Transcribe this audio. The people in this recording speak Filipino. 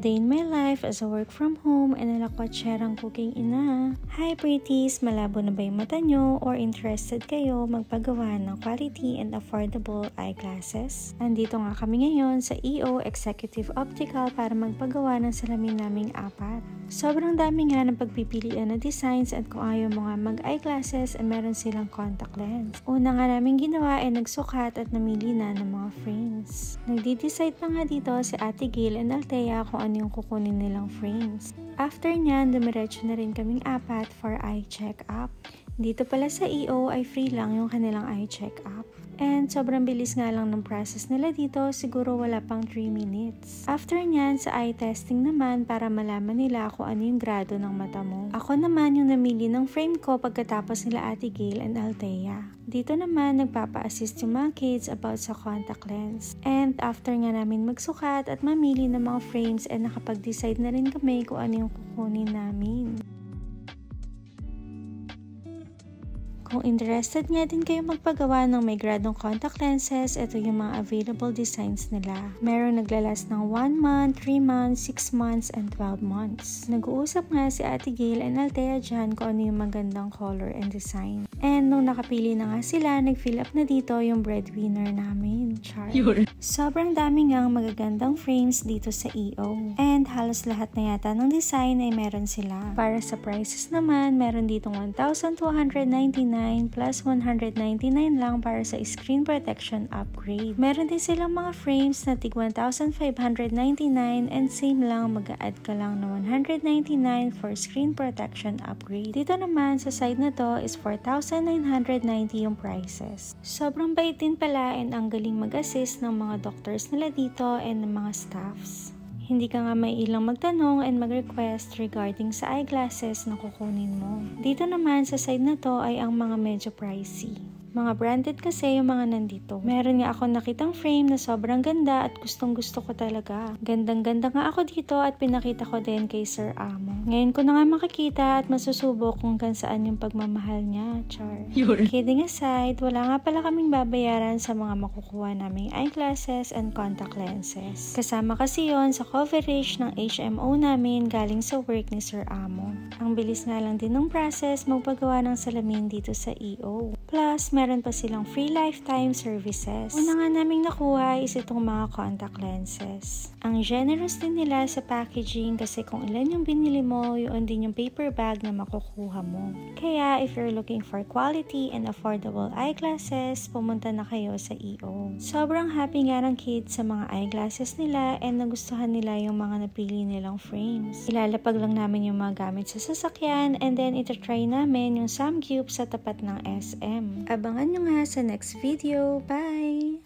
day in my life as a work from home and alakwatsyerang cooking ina. Hi pretties! Malabo na ba yung mata nyo or interested kayo magpagawa ng quality and affordable eyeglasses? Nandito nga kami ngayon sa EO Executive Optical para magpagawa ng salamin naming 4. Sobrang dami nga ng pagpipilian na designs at kung ayaw mo nga mag-eyeglasses ay meron silang contact lens. Una nga namin ginawa ay nagsukat at namili na ng mga frames. Nagdi-decide pa nga dito si Ate Gail and Althea kung ano yung kukunin nilang frames. After nyan, dumiretso na rin kaming 4 for eye check-up. Dito pala sa EO ay free lang yung kanilang eye check-up. And sobrang bilis nga lang ng process nila dito, siguro wala pang 3 minutes. After nyan, sa eye testing naman para malaman nila kung ano yung grado ng mata mo. Ako naman yung namili ng frame ko pagkatapos nila Ate Gail and Althea. Dito naman, nagpapa-assist yung mga kids about sa contact lens. And after nga namin magsukat at mamili ng mga frames, and nakapag-decide na rin kami kung ano yung kukunin namin. Kung interested nga din kayo magpagawa ng may gradong contact lenses, ito yung mga available designs nila. Meron naglalas ng 1 month, 3 months, 6 months, and 12 months. Nag-uusap nga si Ate Gail and Althea dyan kung ano yung magandang color and design. And nung nakapili na nga sila, nag-fill up na dito yung breadwinner namin. Char. Sobrang dami ngang magagandang frames dito sa EO. And halos lahat na yata ng design ay meron sila. Para sa prices naman, meron ditong 1,299 plus 199 lang para sa screen protection upgrade. Meron din silang mga frames na tig 1,599 and same lang, mag-a-add ka lang ng 199 for screen protection upgrade. Dito naman sa side na to is 4,990 yung prices. Sobrang bait din pala and ang galing mag-assist ng mga doctors nila dito and ng mga staffs. Hindi ka nga may ilang magtanong and mag-request regarding sa eyeglasses na kukunin mo. Dito naman sa side na to ay ang mga medyo pricey. Mga branded kasi yung mga nandito. Meron nga ako nakitang frame na sobrang ganda at gustong gusto ko talaga. Gandang-ganda nga ako dito at pinakita ko din kay Sir Amo. Ngayon ko na nga makikita at masusubok kung saan yung pagmamahal niya. Char. Kidding aside, wala nga pala kaming babayaran sa mga makukuha naming eyeglasses and contact lenses. Kasama kasi yon sa coverage ng HMO namin galing sa work ni Sir Amo. Ang bilis nga lang din ng process magpagawa ng salamin dito sa EO. Plus, meron pa silang free lifetime services. Una nga naming nakuha is itong mga contact lenses. Ang generous din nila sa packaging kasi kung ilan yung binili mo, yun din yung paper bag na makukuha mo. Kaya if you're looking for quality and affordable eyeglasses, pumunta na kayo sa EO. Sobrang happy nga ng kids sa mga eyeglasses nila and nagustuhan nila yung mga napili nilang frames. Ilalapag lang namin yung mga gamit sa sasakyan and then itatry namin yung Samgyup sa tapat ng SM. Abangan nyo nga sa next video. Bye!